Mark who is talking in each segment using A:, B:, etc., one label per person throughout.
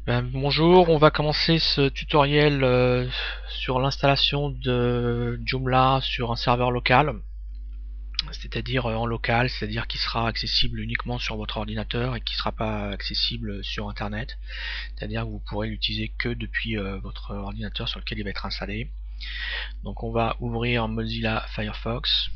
A: Bonjour, on va commencer ce tutoriel sur l'installation de Joomla sur un serveur local, c'est-à-dire en local, c'est-à-dire qui sera accessible uniquement sur votre ordinateur et qui ne sera pas accessible sur internet, c'est-à-dire que vous pourrez l'utiliser que depuis votre ordinateur sur lequel il va être installé. Donc on va ouvrir Mozilla Firefox.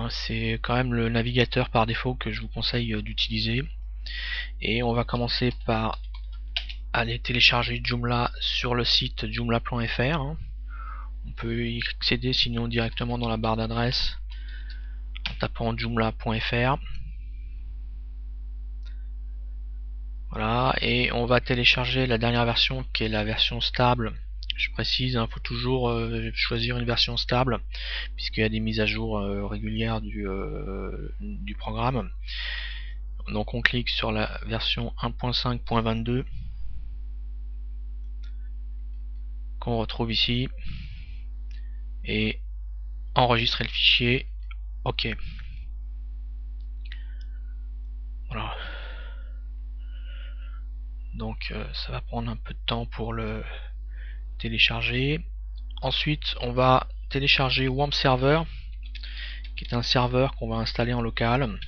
A: C'est quand même le navigateur par défaut que je vous conseille d'utiliser. Et on va commencer par aller télécharger Joomla sur le site joomla.fr. On peut y accéder sinon directement dans la barre d'adresse en tapant joomla.fr. Voilà, et on va télécharger la dernière version qui est la version stable. Je précise, il faut toujours choisir une version stable puisqu'il y a des mises à jour régulières du programme. Donc on clique sur la version 1.5.22 qu'on retrouve ici et enregistrer le fichier. OK. Voilà. Donc ça va prendre un peu de temps pour le télécharger. Ensuite on va télécharger WAMP Server, qui est un serveur qu'on va installer en local,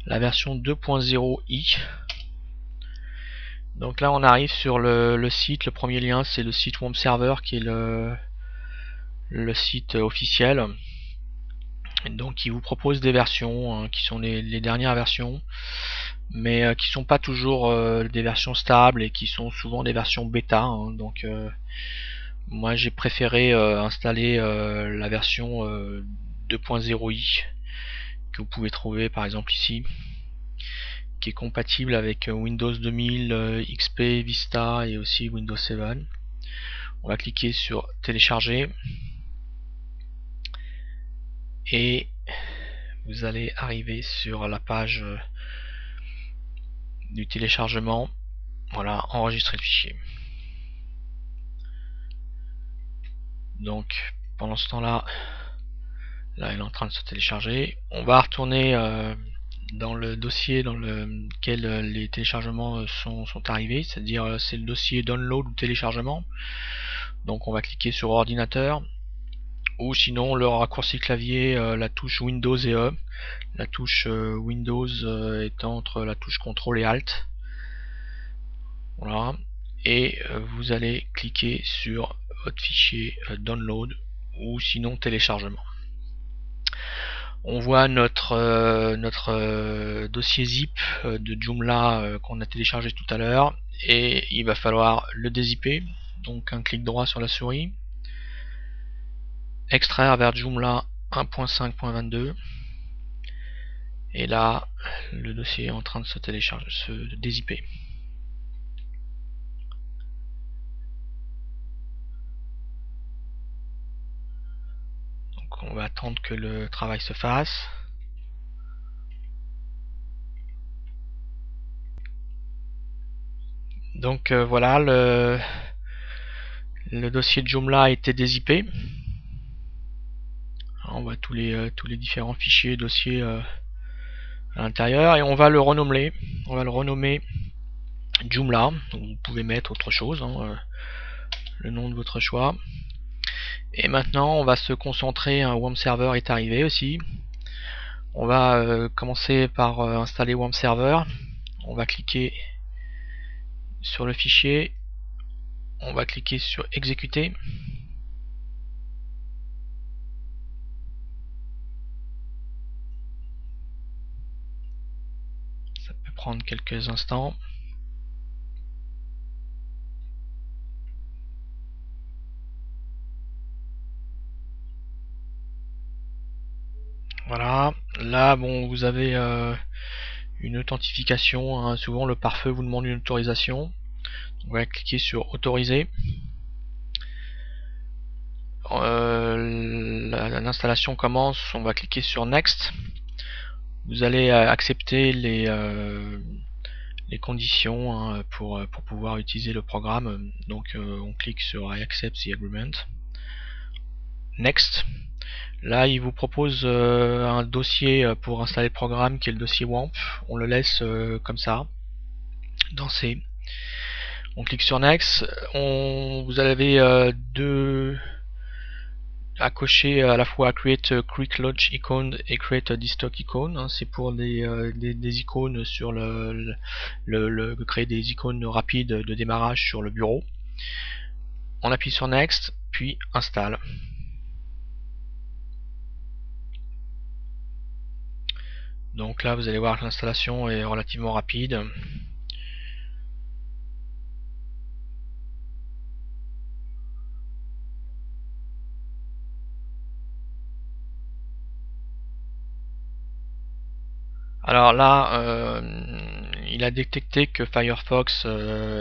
A: la version 2.0i. Donc là on arrive sur le site, le premier lien c'est le site WAMP Server qui est le site officiel. Donc il vous propose des versions qui sont les dernières versions, mais qui sont pas toujours des versions stables et qui sont souvent des versions bêta. Donc moi j'ai préféré installer la version 2.0i que vous pouvez trouver par exemple ici, qui est compatible avec Windows 2000, XP, Vista et aussi Windows 7. On va cliquer sur télécharger et vous allez arriver sur la page du téléchargement. Voilà, enregistrer le fichier. Donc pendant ce temps là il est en train de se télécharger. On va retourner dans le dossier dans lequel les téléchargements sont arrivés, c'est-à-dire c'est le dossier download ou téléchargement. Donc on va cliquer sur ordinateur, ou sinon le raccourci clavier, la touche Windows et E, la touche Windows étant entre la touche CTRL et ALT. Voilà, et vous allez cliquer sur votre fichier download ou sinon téléchargement. On voit notre dossier zip de Joomla qu'on a téléchargé tout à l'heure, et il va falloir le dézipper. Donc un clic droit sur la souris, extraire vers Joomla 1.5.22, et là le dossier est en train de se télécharger, se dézipper. Donc on va attendre que le travail se fasse. Donc voilà, le dossier de Joomla a été dézippé. On voit tous les différents fichiers, dossiers à l'intérieur, et on va le renommer. On va le renommer Joomla. Donc vous pouvez mettre autre chose, le nom de votre choix. Et maintenant on va se concentrer. Un WAMP Server est arrivé aussi. On va commencer par installer WAMP Server. On va cliquer sur le fichier, on va cliquer sur exécuter. Ça peut prendre quelques instants. Voilà, là bon, vous avez une authentification, souvent le pare-feu vous demande une autorisation. On va cliquer sur autoriser. L'installation commence, on va cliquer sur next. Vous allez accepter les conditions pour pouvoir utiliser le programme. Donc on clique sur I accept the agreement. Next. Là, il vous propose un dossier pour installer le programme qui est le dossier WAMP. On le laisse comme ça, dans C. On clique sur Next. Vous avez deux à cocher à la fois Create a Quick Launch Icon et Create a Desktop Icon. Hein, c'est pour des icônes sur créer des icônes rapides de démarrage sur le bureau. On appuie sur Next, puis Installe. Donc là, vous allez voir que l'installation est relativement rapide. Alors là, il a détecté que Firefox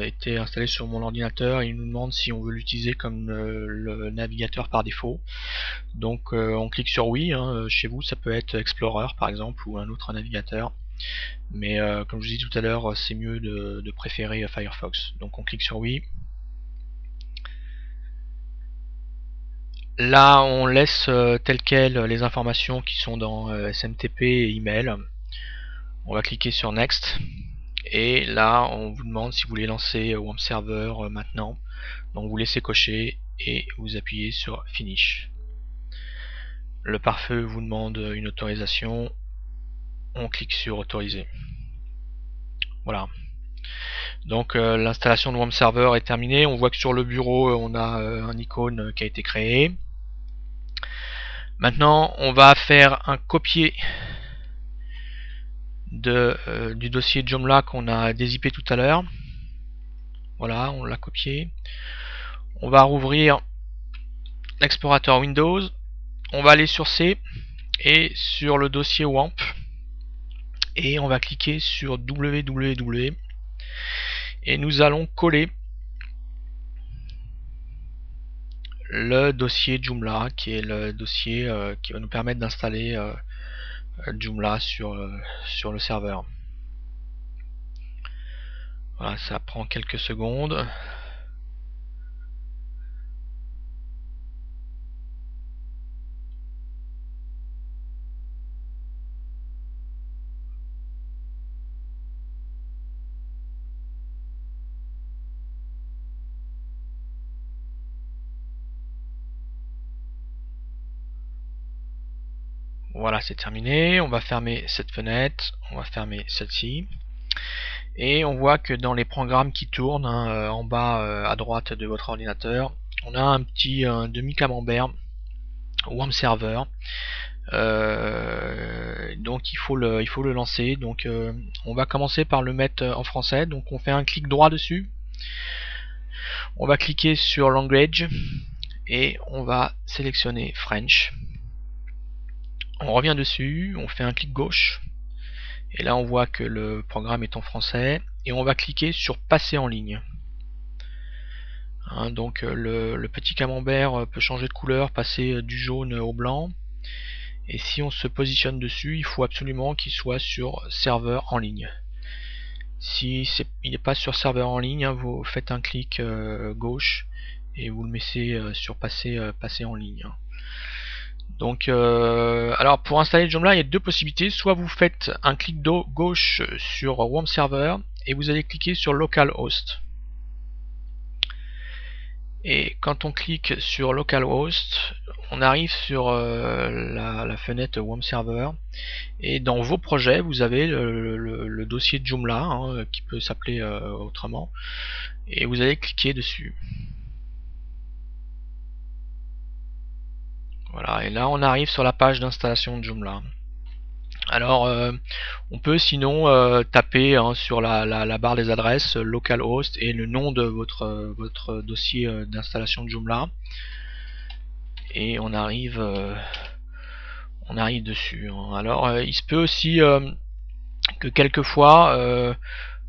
A: était installé sur mon ordinateur et il nous demande si on veut l'utiliser comme le navigateur par défaut. Donc on clique sur oui, hein. Chez vous ça peut être Explorer par exemple ou un autre navigateur. Mais comme je vous dis tout à l'heure, c'est mieux de préférer Firefox. Donc on clique sur oui. Là on laisse tel quel les informations qui sont dans SMTP et email. On va cliquer sur Next. Et là on vous demande si vous voulez lancer WAMP Server maintenant. Donc vous laissez cocher et vous appuyez sur Finish. Le pare-feu vous demande une autorisation. On clique sur autoriser. Voilà. Donc l'installation de WAMP Server est terminée. On voit que sur le bureau on a un icône qui a été créé. Maintenant on va faire un copier du dossier Joomla qu'on a dézippé tout à l'heure. Voilà, on l'a copié. On va rouvrir l'explorateur Windows. On va aller sur C et sur le dossier WAMP. Et on va cliquer sur www. Et nous allons coller le dossier Joomla, qui est le dossier qui va nous permettre d'installer Joomla sur le serveur. Voilà, ça prend quelques secondes. Voilà, c'est terminé. On va fermer cette fenêtre, on va fermer celle-ci. Et on voit que dans les programmes qui tournent, hein, en bas à droite de votre ordinateur, on a un petit demi-camembert WAMP Server. Donc il faut le lancer. Donc on va commencer par le mettre en français. Donc on fait un clic droit dessus. On va cliquer sur Language et on va sélectionner French. On revient dessus, on fait un clic gauche et là on voit que le programme est en français et on va cliquer sur passer en ligne. Hein, donc le petit camembert peut changer de couleur, passer du jaune au blanc, et si on se positionne dessus, il faut absolument qu'il soit sur serveur en ligne. Si il n'est pas sur serveur en ligne, hein, vous faites un clic gauche et vous le mettez sur passer en ligne. Donc, alors pour installer Joomla, il y a deux possibilités. Soit vous faites un clic gauche sur WAMP Server et vous allez cliquer sur Localhost. Et quand on clique sur Localhost, on arrive sur la fenêtre WAMP Server. Et dans vos projets, vous avez le dossier Joomla, hein, qui peut s'appeler autrement. Et vous allez cliquer dessus. Voilà, et là on arrive sur la page d'installation de Joomla. Alors on peut sinon taper hein, sur la barre des adresses localhost et le nom de votre dossier d'installation de Joomla, et on arrive dessus. Hein. Alors il se peut aussi que quelquefois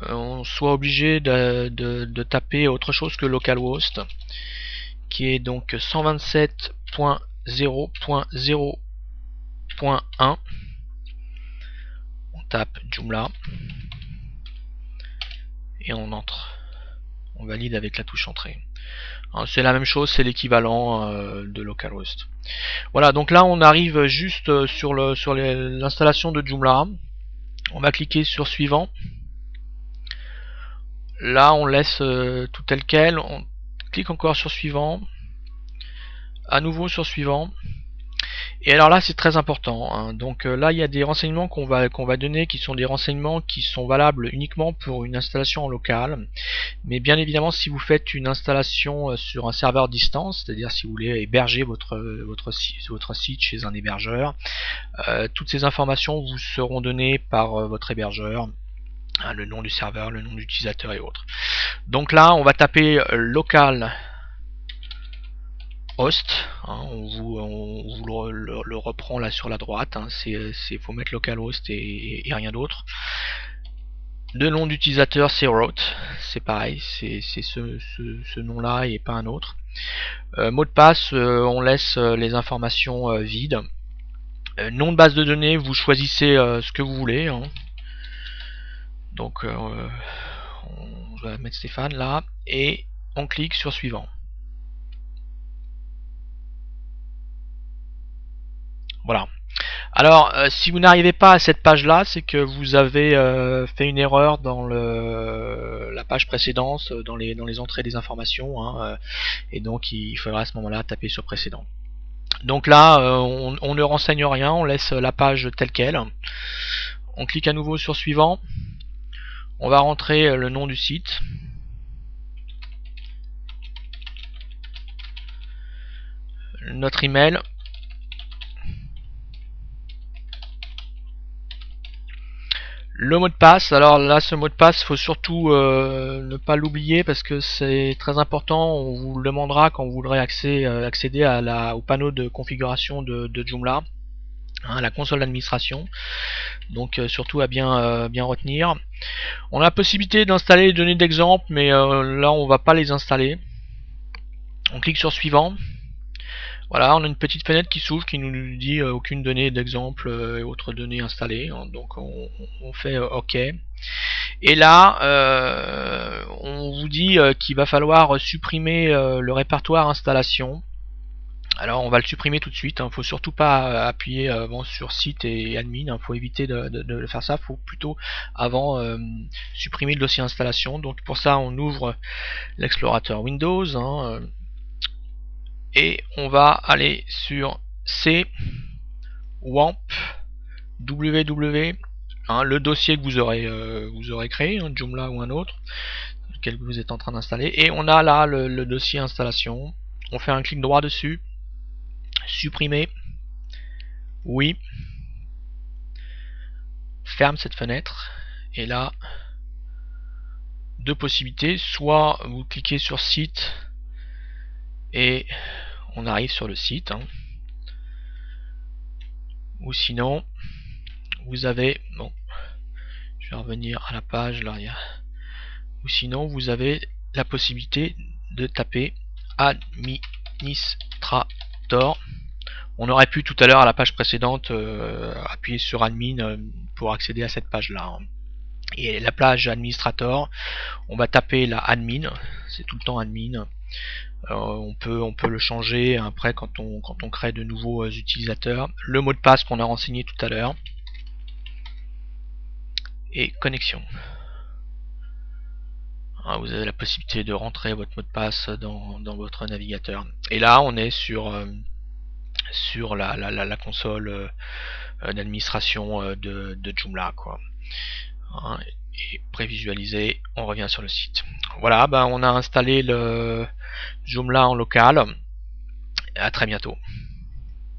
A: on soit obligé de taper autre chose que localhost, qui est donc 127.0.0.1. On tape Joomla et on entre. On valide avec la touche entrée. Hein, c'est la même chose, c'est l'équivalent de localhost. Voilà, donc là on arrive juste sur l'installation de Joomla. On va cliquer sur suivant. Là on laisse tout tel quel. On clique encore sur suivant. À nouveau sur suivant. Et alors là c'est très important, hein. Donc là il y a des renseignements qu'on va donner qui sont des renseignements qui sont valables uniquement pour une installation en local. Mais bien évidemment si vous faites une installation sur un serveur distance, c'est-à-dire si vous voulez héberger votre site chez un hébergeur, toutes ces informations vous seront données par votre hébergeur, hein, le nom du serveur, le nom de l'utilisateur et autres. Donc là on va taper local host, hein, on vous le reprend là sur la droite, hein, faut mettre localhost et rien d'autre. Le nom d'utilisateur c'est root, c'est pareil, c'est ce nom là et pas un autre. Mot de passe, on laisse les informations vides. Nom de base de données, vous choisissez ce que vous voulez, hein. Donc on va mettre Stéphane là et on clique sur suivant. Voilà. Alors, si vous n'arrivez pas à cette page-là, c'est que vous avez fait une erreur dans la page précédente, dans les entrées des informations, hein, et donc il faudra à ce moment-là taper sur précédent. Donc là, on ne renseigne rien, on laisse la page telle quelle. On clique à nouveau sur suivant. On va rentrer le nom du site. Notre email. Le mot de passe, alors là ce mot de passe, il faut surtout ne pas l'oublier parce que c'est très important, on vous le demandera quand vous voudrez accéder au panneau de configuration de Joomla, hein, la console d'administration, donc surtout à bien retenir. On a la possibilité d'installer les données d'exemple, mais là on va pas les installer. On clique sur suivant. Voilà, on a une petite fenêtre qui s'ouvre qui nous dit aucune donnée d'exemple et autres données installées, hein, donc on fait OK. Et là, on vous dit qu'il va falloir supprimer le répertoire installation. Alors on va le supprimer tout de suite, hein. Faut surtout pas appuyer sur site et admin, hein. Faut éviter de faire ça, faut plutôt avant supprimer le dossier installation. Donc pour ça on ouvre l'explorateur Windows, hein, et on va aller sur C WAMP www, hein, le dossier que vous aurez créé, hein, Joomla ou un autre, lequel vous êtes en train d'installer, et on a là le dossier installation. On fait un clic droit dessus, supprimer, oui, ferme cette fenêtre, et là, deux possibilités, soit vous cliquez sur site et on arrive sur le site, hein, ou sinon vous avez, bon, je vais revenir à la page là, ou sinon vous avez la possibilité de taper administrator. On aurait pu tout à l'heure à la page précédente appuyer sur admin pour accéder à cette page là, hein. Et la page administrator, on va taper la admin, c'est tout le temps admin. On peut le changer après quand on crée de nouveaux utilisateurs. Le mot de passe qu'on a renseigné tout à l'heure. Et connexion. Vous avez la possibilité de rentrer votre mot de passe dans votre navigateur. Et là on est sur la console d'administration de Joomla, quoi. Et prévisualiser, on revient sur le site. Voilà, on a installé le Joomla en local. À très bientôt.